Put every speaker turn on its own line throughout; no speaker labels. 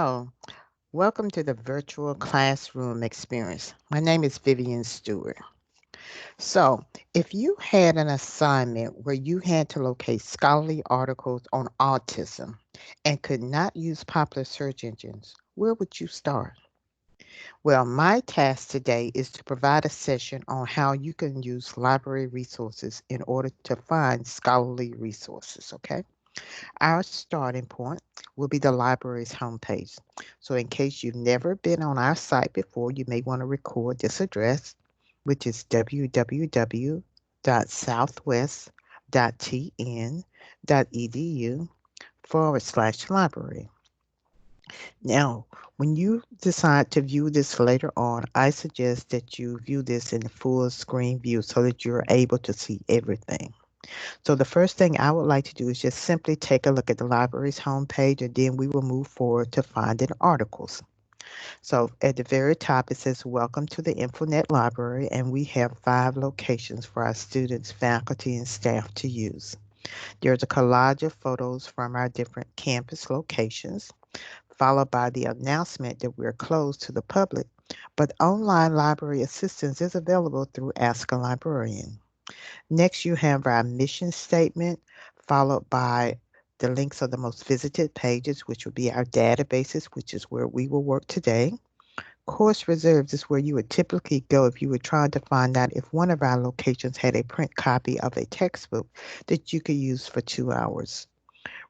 Oh, welcome to the virtual classroom experience. My name is Vivian Stewart. So, if you had an assignment where you had to locate scholarly articles on autism and could not use popular search engines, where would you start? Well, my task today is to provide a session on how you can use library resources in order to find scholarly resources, okay? Our starting point will be the library's homepage. So, in case you've never been on our site before, you may want to record this address, which is www.southwest.tn.edu/library. Now, when you decide to view this later on, I suggest that you view this in full screen view so that you're able to see everything. So the first thing I would like to do is just simply take a look at the library's homepage, and then we will move forward to finding articles. So at the very top, it says, Welcome to the InfoNet Library, and we have 5 locations for our students, faculty, and staff to use. There's a collage of photos from our different campus locations, followed by the announcement that we're closed to the public, but online library assistance is available through Ask a Librarian. Next, you have our mission statement, followed by the links of the most visited pages, which will be our databases, which is where we will work today. Course reserves is where you would typically go if you were trying to find out if one of our locations had a print copy of a textbook that you could use for 2 hours.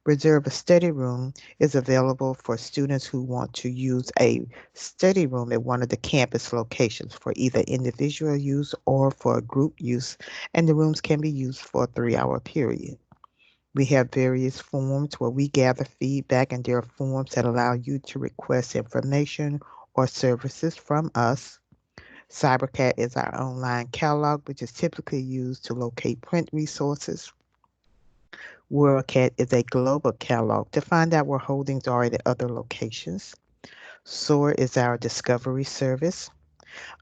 Reserve a study room is available for students who want to use a study room at one of the campus locations for either individual use or for group use, and the rooms can be used for a 3 hour period. We have various forms where we gather feedback, and there are forms that allow you to request information or services from us. CyberCat is our online catalog, which is typically used to locate print resources. WorldCat is a global catalog to find out where holdings are at other locations. SOAR is our discovery service.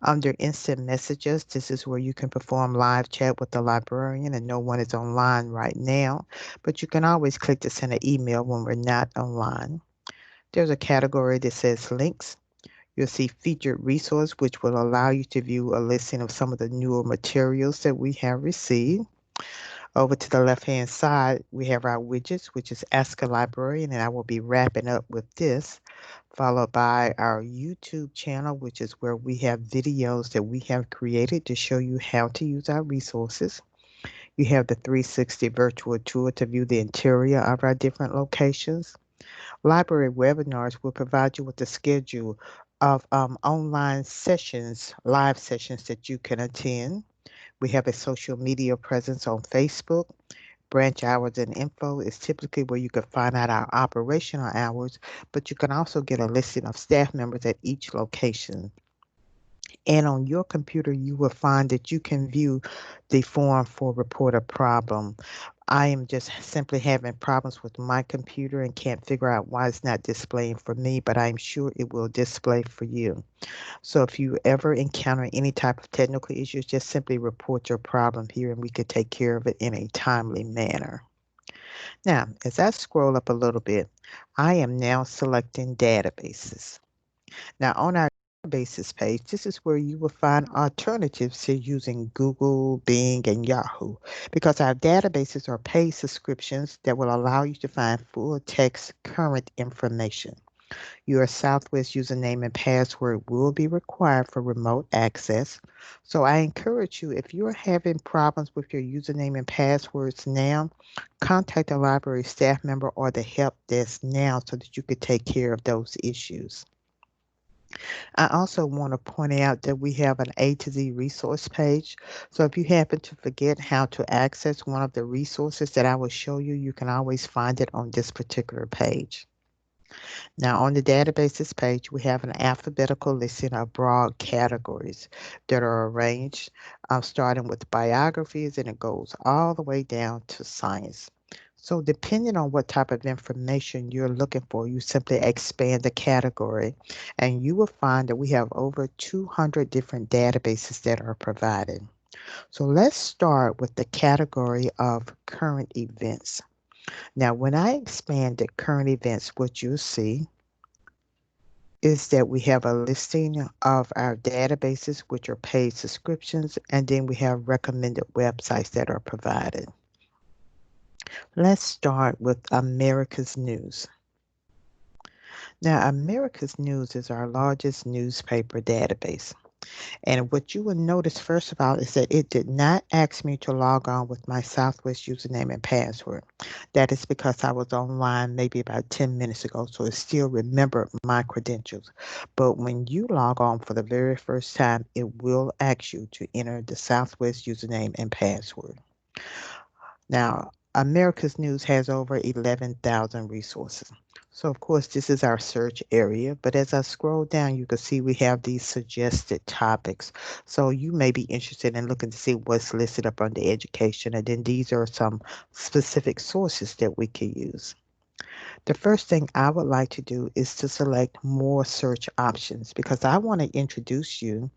Under instant messages, this is where you can perform live chat with the librarian, and no one is online right now, but you can always click to send an email when we're not online. There's a category that says links. You'll see featured resource, which will allow you to view a listing of some of the newer materials that we have received. Over to the left-hand side, we have our widgets, which is Ask a Librarian, and I will be wrapping up with this, followed by our YouTube channel, which is where we have videos that we have created to show you how to use our resources. You have the 360 virtual tour to view the interior of our different locations. Library webinars will provide you with a schedule of online sessions, live sessions that you can attend. We have a social media presence on Facebook. Branch hours and info is typically where you can find out our operational hours, but you can also get a listing of staff members at each location. And on your computer, you will find that you can view the form for report a problem. I am just simply having problems with my computer and can't figure out why it's not displaying for me, but I'm sure it will display for you. So if you ever encounter any type of technical issues, just simply report your problem here and we could take care of it in a timely manner. Now, as I scroll up a little bit, I am now selecting databases. Now, on our databases page, this is where you will find alternatives to using Google, Bing, and Yahoo, because our databases are paid subscriptions that will allow you to find full text current information. Your Southwest username and password will be required for remote access. So I encourage you, if you're having problems with your username and passwords now, contact the library staff member or the help desk now so that you could take care of those issues. I also want to point out that we have an A to Z resource page. So if you happen to forget how to access one of the resources that I will show you, you can always find it on this particular page. Now, on the databases page, we have an alphabetical listing of broad categories that are arranged, starting with biographies, and it goes all the way down to science. So, depending on what type of information you're looking for, you simply expand the category, and you will find that we have over 200 different databases that are provided. So, let's start with the category of current events. Now, when I expand the current events, what you'll see is that we have a listing of our databases, which are paid subscriptions, and then we have recommended websites that are provided. Let's start with America's News. Now, America's News is our largest newspaper database. And what you will notice, first of all, is that it did not ask me to log on with my Southwest username and password. That is because I was online maybe about 10 minutes ago, so it still remembered my credentials. But when you log on for the very first time, it will ask you to enter the Southwest username and password. Now, America's News has over 11,000 resources. So, of course, this is our search area, but as I scroll down, you can see we have these suggested topics. So, you may be interested in looking to see what's listed up under education, and then these are some specific sources that we can use. The first thing I would like to do is to select more search options because I want to introduce you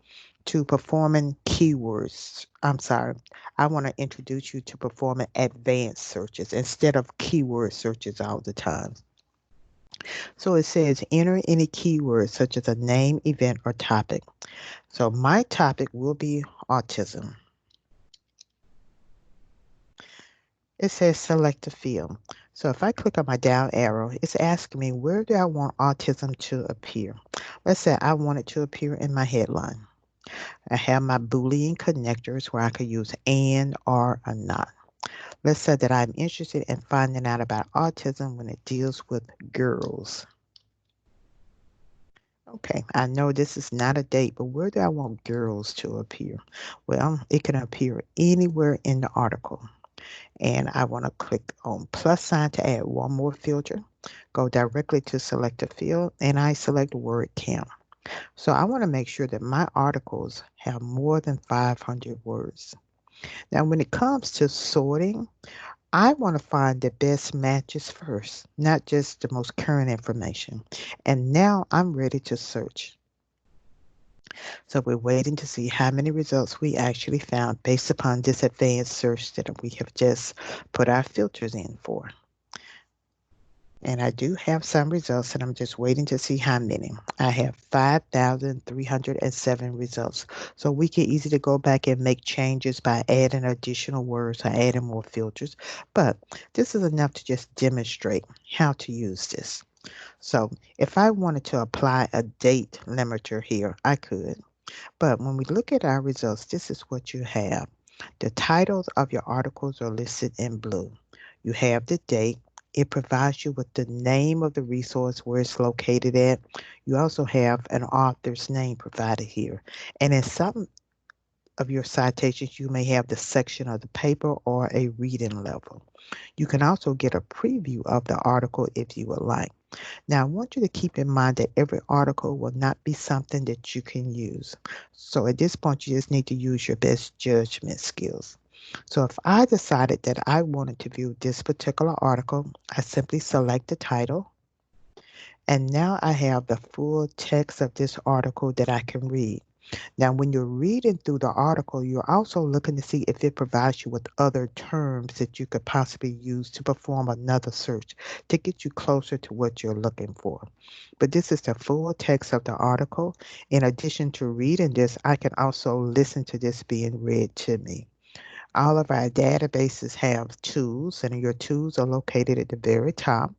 to performing keywords. I'm sorry, I want to introduce you to performing advanced searches instead of keyword searches all the time. So it says enter any keyword such as a name, event, or topic. So my topic will be autism. It says select a field. So if I click on my down arrow, it's asking me where do I want autism to appear. Let's say I want it to appear in my headline. I have my Boolean connectors where I could use and, or not. Let's say that I'm interested in finding out about autism when it deals with girls. Okay, I know this is not a date, but where do I want girls to appear? Well, it can appear anywhere in the article. And I want to click on plus sign to add one more filter. Go directly to select a field, and I select word count. So I want to make sure that my articles have more than 500 words. Now, when it comes to sorting, I want to find the best matches first, not just the most current information. And now I'm ready to search. So we're waiting to see how many results we actually found based upon this advanced search that we have just put our filters in for. And I do have some results, and I'm just waiting to see how many. I have 5,307 results. So we can easily go back and make changes by adding additional words or adding more filters. But this is enough to just demonstrate how to use this. So if I wanted to apply a date limiter here, I could. But when we look at our results, this is what you have. The titles of your articles are listed in blue. You have the date. It provides you with the name of the resource where it's located at. You also have an author's name provided here. And in some of your citations, you may have the section of the paper or a reading level. You can also get a preview of the article if you would like. Now, I want you to keep in mind that every article will not be something that you can use. So at this point, you just need to use your best judgment skills. So if I decided that I wanted to view this particular article, I simply select the title. And now I have the full text of this article that I can read. Now, when you're reading through the article, you're also looking to see if it provides you with other terms that you could possibly use to perform another search to get you closer to what you're looking for. But this is the full text of the article. In addition to reading this, I can also listen to this being read to me. All of our databases have tools, and your tools are located at the very top.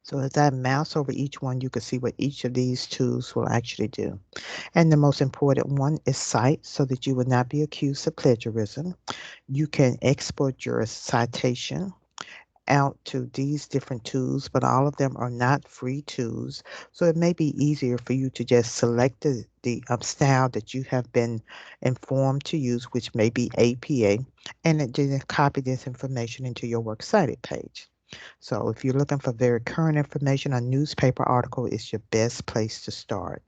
So as I mouse over each one, you can see what each of these tools will actually do. And the most important one is cite so that you will not be accused of plagiarism. You can export your citation out to these different tools, but all of them are not free tools. So it may be easier for you to just select the style that you have been informed to use, which may be APA, and then copy this information into your works cited page. So if you're looking for very current information, a newspaper article is your best place to start.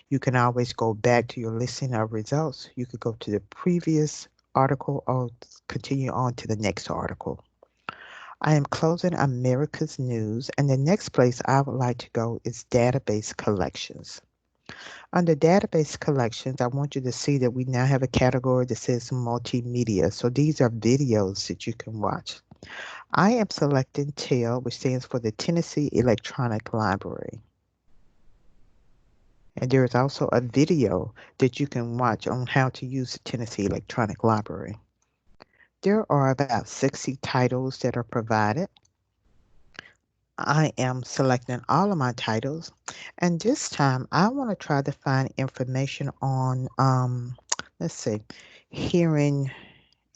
You can always go back to your listing of results. You could go to the previous article or continue on to the next article. I am closing America's News, and the next place I would like to go is database collections. Under database collections, I want you to see that we now have a category that says multimedia. So these are videos that you can watch. I am selecting TEL, which stands for the Tennessee Electronic Library. And there is also a video that you can watch on how to use the Tennessee Electronic Library. There are about 60 titles that are provided. I am selecting all of my titles, and this time I want to try to find information on, let's see, hearing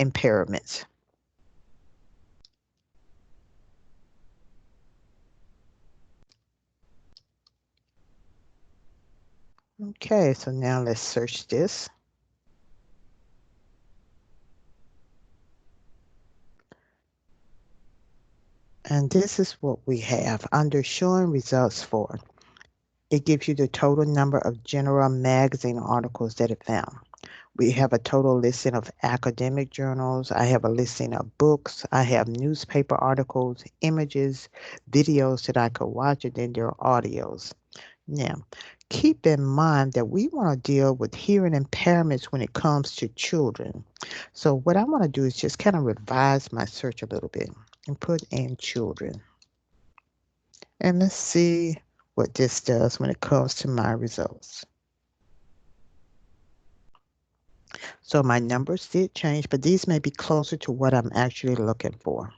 impairments. Okay, so now let's search this. And this is what we have under showing results for. It gives you the total number of general magazine articles that it found. We have a total listing of academic journals. I have a listing of books. I have newspaper articles, images, videos that I could watch, and then there are audios. Now, keep in mind that we want to deal with hearing impairments when it comes to children. So what I want to do is just kind of revise my search a little bit and put in children. And let's see what this does when it comes to my results. So my numbers did change, but these may be closer to what I'm actually looking for.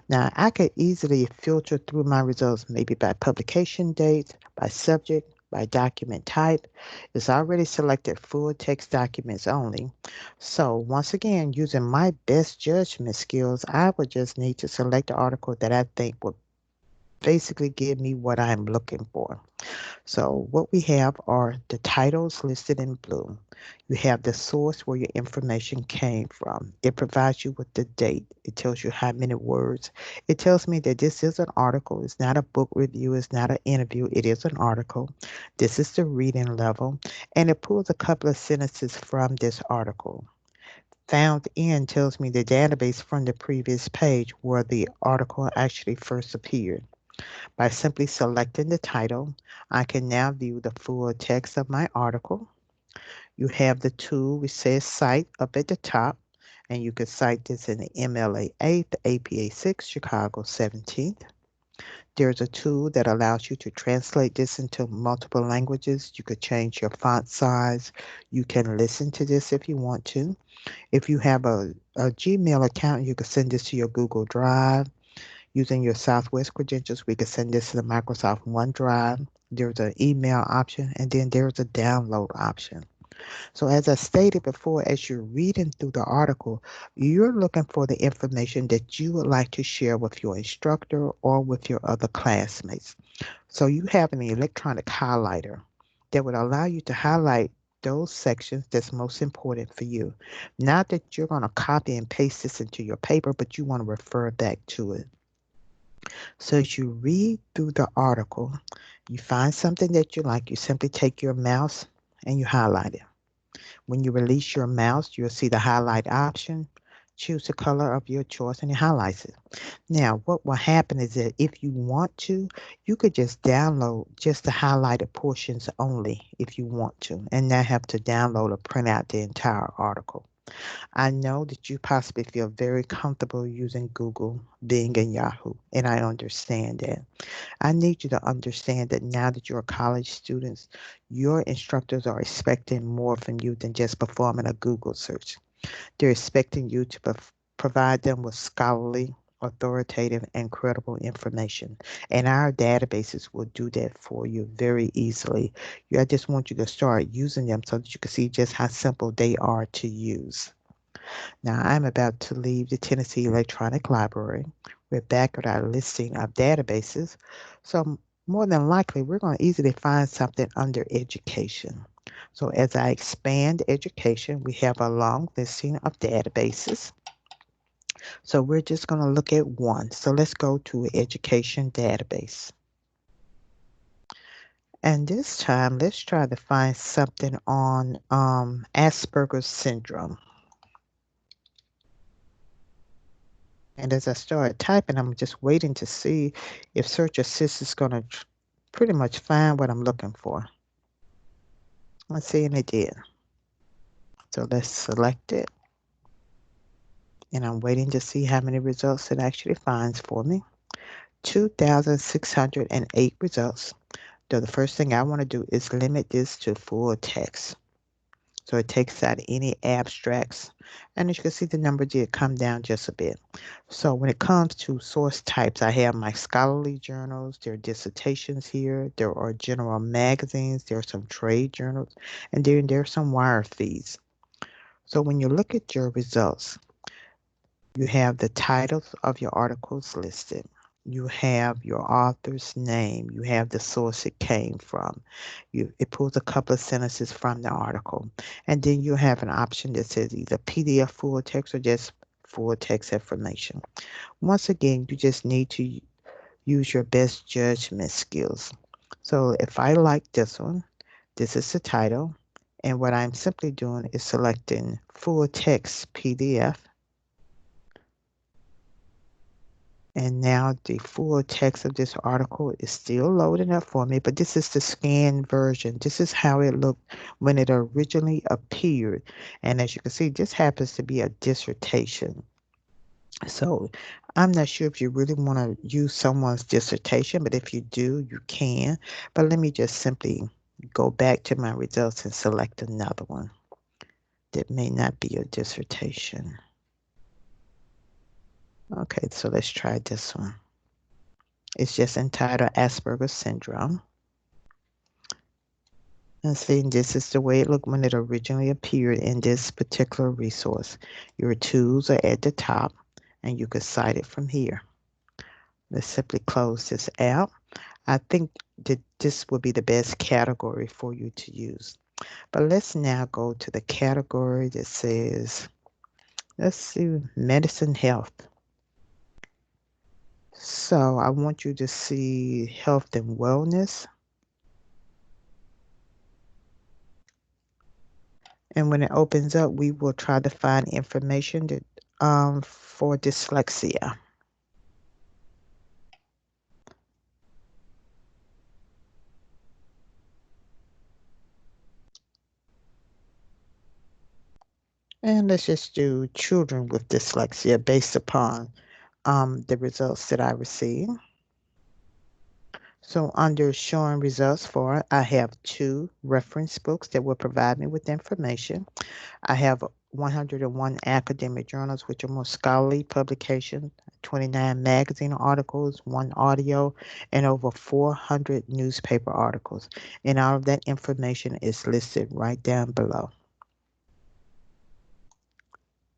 Now, I could easily filter through my results, maybe by publication date, by subject, by document type. It's already selected full text documents only. So once again, using my best judgment skills, I would just need to select the article that I think would basically give me what I'm looking for. So what we have are the titles listed in blue. You have the source where your information came from. It provides you with the date. It tells you how many words. It tells me that this is an article. It's not a book review. It's not an interview. It is an article. This is the reading level. And it pulls a couple of sentences from this article. Found in tells me the database from the previous page where the article actually first appeared. By simply selecting the title, I can now view the full text of my article. You have the tool which says Cite up at the top, and you can cite this in the MLA 8, the APA 6, Chicago 17th. There's a tool that allows you to translate this into multiple languages. You could change your font size. You can listen to this if you want to. If you have a Gmail account, you can send this to your Google Drive. Using your Southwest credentials, we can send this to the Microsoft OneDrive. There's an email option, and then there's a download option. So as I stated before, as you're reading through the article, you're looking for the information that you would like to share with your instructor or with your other classmates. So you have an electronic highlighter that would allow you to highlight those sections that's most important for you. Not that you're going to copy and paste this into your paper, but you want to refer back to it. So as you read through the article, you find something that you like, you simply take your mouse and you highlight it. When you release your mouse, you'll see the highlight option. Choose the color of your choice and it highlights it. Now, what will happen is that if you want to, you could just download just the highlighted portions only if you want to, and not have to download or print out the entire article. I know that you possibly feel very comfortable using Google, Bing, and Yahoo, and I understand that. I need you to understand that now that you're college students, your instructors are expecting more from you than just performing a Google search. They're expecting you to provide them with scholarly, authoritative, and credible information. And our databases will do that for you very easily. I just want you to start using them so that you can see just how simple they are to use. Now, I'm about to leave the Tennessee Electronic Library. We're back at our listing of databases. So more than likely, we're going to easily find something under education. So as I expand education, we have a long listing of databases. So we're just going to look at one. So let's go to education database. And this time, let's try to find something on Asperger's syndrome. And as I started typing, I'm just waiting to see if Search Assist is going to pretty much find what I'm looking for. Let's see, and it did. So let's select it. And I'm waiting to see how many results it actually finds for me. 2,608 results. So the first thing I want to do is limit this to full text. So it takes out any abstracts. And as you can see, the number did come down just a bit. So when it comes to source types, I have my scholarly journals, there are dissertations here, there are general magazines, there are some trade journals, and then there are some wire feeds. So when you look at your results, you have the titles of your articles listed. You have your author's name. You have the source it came from. It pulls a couple of sentences from the article. And then you have an option that says either PDF full text or just full text information. Once again, you just need to use your best judgment skills. So if I like this one, this is the title. And what I'm simply doing is selecting full text PDF. And now the full text of this article is still loading up for me, but this is the scanned version. This is how it looked when it originally appeared. And as you can see, this happens to be a dissertation. So I'm not sure if you really want to use someone's dissertation, but if you do, you can. But let me just simply go back to my results and select another one that may not be a dissertation. Okay, so let's try this one. It's just entitled Asperger's Syndrome. And see, this is the way it looked when it originally appeared in this particular resource. Your tools are at the top, and you can cite it from here. Let's simply close this out. I think that this would be the best category for you to use. But let's now go to the category that says, let's see, medicine health. So I want you to see health and wellness. And when it opens up, we will try to find information that for dyslexia. And let's just do children with dyslexia based upon the results that I received. So under showing results for, I have 2 reference books that will provide me with information. I have 101 academic journals, which are more scholarly publications, 29 magazine articles, 1 audio, and over 400 newspaper articles. And all of that information is listed right down below.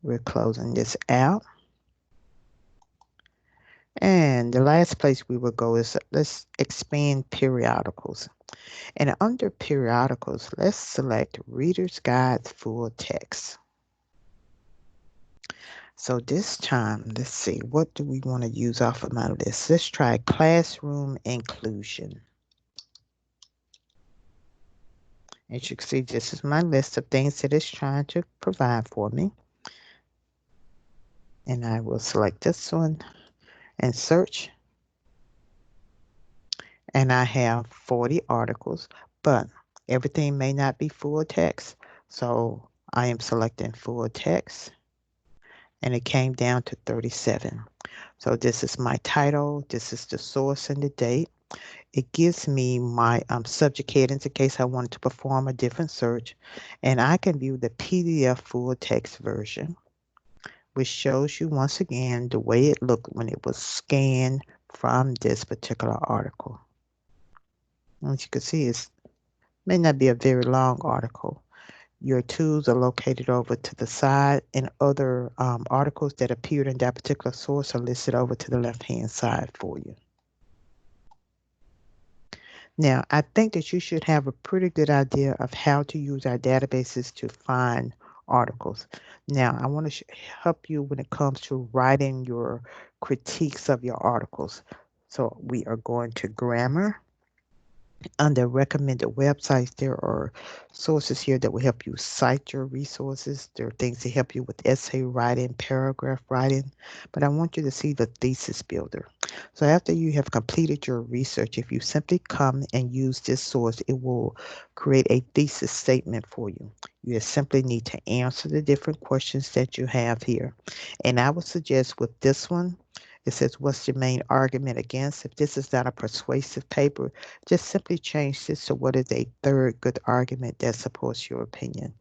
We're closing this out. And the last place we will go is let's expand periodicals. And under periodicals, let's select Reader's Guide Full Text. So this time, let's see, what do we want to use off of my list? Let's try classroom inclusion. As you can see, this is my list of things that it's trying to provide for me. And I will select this one and search. And I have 40 articles, but everything may not be full text. So I am selecting full text, and it came down to 37. So this is my title, this is the source and the date. It gives me my subject headings in case I wanted to perform a different search, and I can view the PDF full text version, which shows you once again the way it looked when it was scanned from this particular article. As you can see, it may not be a very long article. Your tools are located over to the side, and other articles that appeared in that particular source are listed over to the left-hand side for you. Now, I think that you should have a pretty good idea of how to use our databases to find articles. Now, I want to help you when it comes to writing your critiques of your articles. So we are going to grammar. Under recommended websites, there are sources here that will help you cite your resources. There are things that help you with essay writing, paragraph writing, but I want you to see the thesis builder. So after you have completed your research, if you simply come and use this source, it will create a thesis statement for you. You just simply need to answer the different questions that you have here. And I would suggest with this one, It says, what's your main argument against? If this is not a persuasive paper, just simply change this to what is a third good argument that supports your opinion.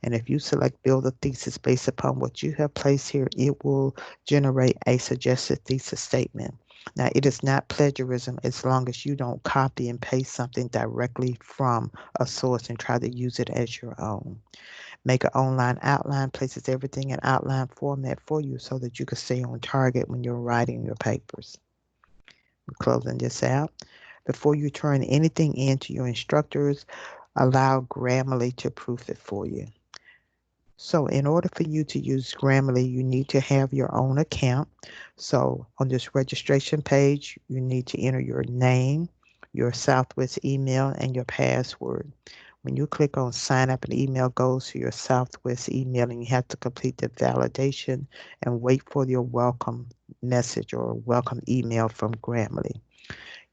And if you select build a thesis based upon what you have placed here, it will generate a suggested thesis statement. Now, it is not plagiarism as long as you don't copy and paste something directly from a source and try to use it as your own. Make an online outline, places everything in outline format for you so that you can stay on target when you're writing your papers. We're closing this out. Before you turn anything in to your instructors, allow Grammarly to proof it for you. So in order for you to use Grammarly, you need to have your own account. So on this registration page, you need to enter your name, your Southwest email, and your password. When you click on sign up, an email goes to your Southwest email and you have to complete the validation and wait for your welcome message or welcome email from Grammarly.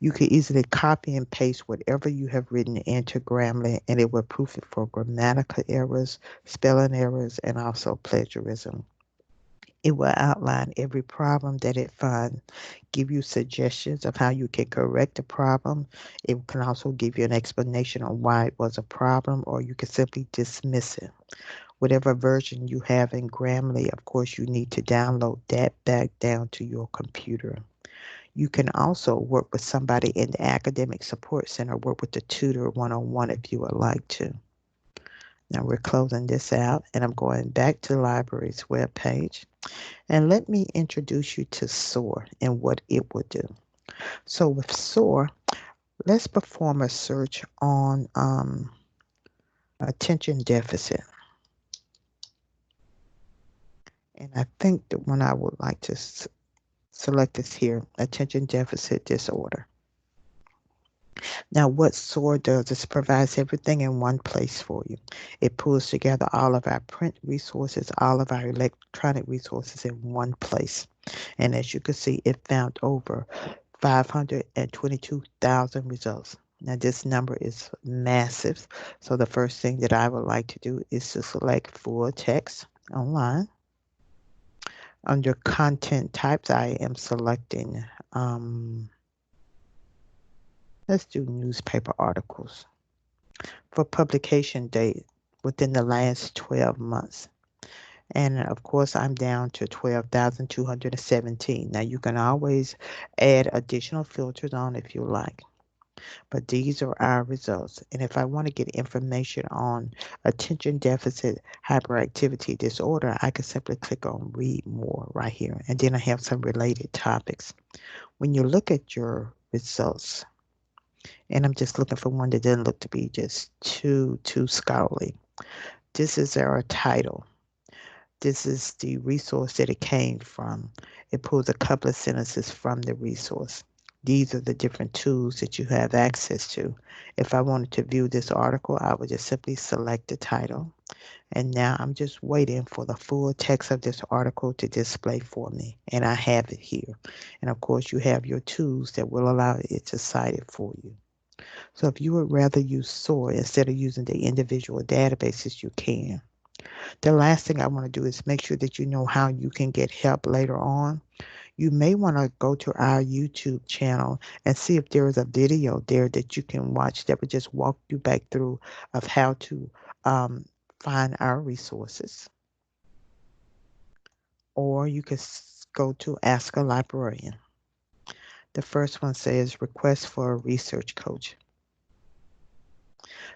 You can easily copy and paste whatever you have written into Grammarly and it will proof it for grammatical errors, spelling errors, and also plagiarism. It will outline every problem that it finds, give you suggestions of how you can correct the problem. It can also give you an explanation on why it was a problem, or you can simply dismiss it. Whatever version you have in Grammarly, of course, you need to download that back down to your computer. You can also work with somebody in the academic support center, work with the tutor one-on-one if you would like to. Now we're closing this out and I'm going back to the library's webpage. And let me introduce you to SOAR and what it will do. So with SOAR, let's perform a search on attention deficit. And I think the one I would like to select is here, attention deficit disorder. Now, what SOAR does is provides everything in one place for you. It pulls together all of our print resources, all of our electronic resources in one place. And as you can see, it found over 522,000 results. Now, this number is massive. So the first thing that I would like to do is to select full text online. Under content types, I am selecting let's do newspaper articles for publication date within the last 12 months. And of course, I'm down to 12,217. Now, you can always add additional filters on if you like, but these are our results. And if I want to get information on attention deficit hyperactivity disorder, I can simply click on read more right here. And then I have some related topics. When you look at your results, and I'm just looking for one that doesn't look to be just too scholarly. This is our title. This is the resource that it came from. It pulls a couple of sentences from the resource. These are the different tools that you have access to. If I wanted to view this article, I would just simply select the title. And now I'm just waiting for the full text of this article to display for me. And I have it here. And of course, you have your tools that will allow it to cite it for you. So if you would rather use SOAR instead of using the individual databases, you can. The last thing I want to do is make sure that you know how you can get help later on. You may want to go to our YouTube channel and see if there is a video there that you can watch that would just walk you back through of how to um, find our resources. Or you can go to Ask a Librarian. The first one says request for a research coach.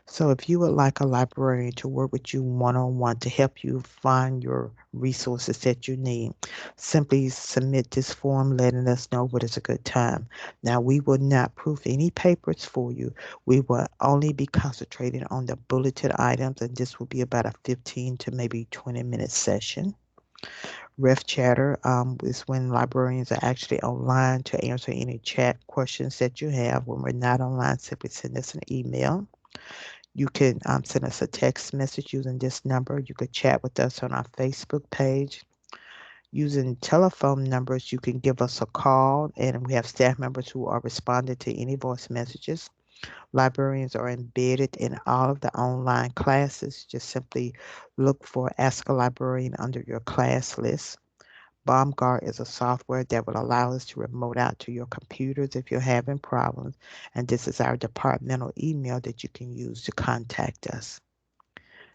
So if you would like a librarian to work with you one-on-one to help you find your resources that you need, simply submit this form letting us know what is a good time. Now, we will not proof any papers for you. We will only be concentrating on the bulleted items, and this will be about a 15 to maybe 20-minute session. Ref Chatter is when librarians are actually online to answer any chat questions that you have. When we're not online, simply send us an email. You can send us a text message using this number. You could chat with us on our Facebook page. Using telephone numbers, you can give us a call, and we have staff members who are responding to any voice messages. Librarians are embedded in all of the online classes. Just simply look for Ask a Librarian under your class list. BombGuard is a software that will allow us to remote out to your computers if you're having problems, and this is our departmental email that you can use to contact us.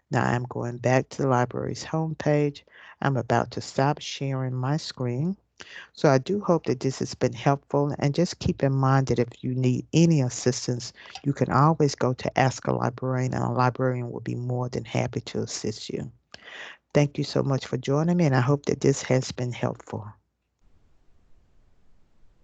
Now I'm going back to the library's homepage. I'm about to stop sharing my screen. So I do hope that this has been helpful, and just keep in mind that if you need any assistance, you can always go to Ask a Librarian, and a librarian will be more than happy to assist you. Thank you so much for joining me, and I hope that this has been helpful.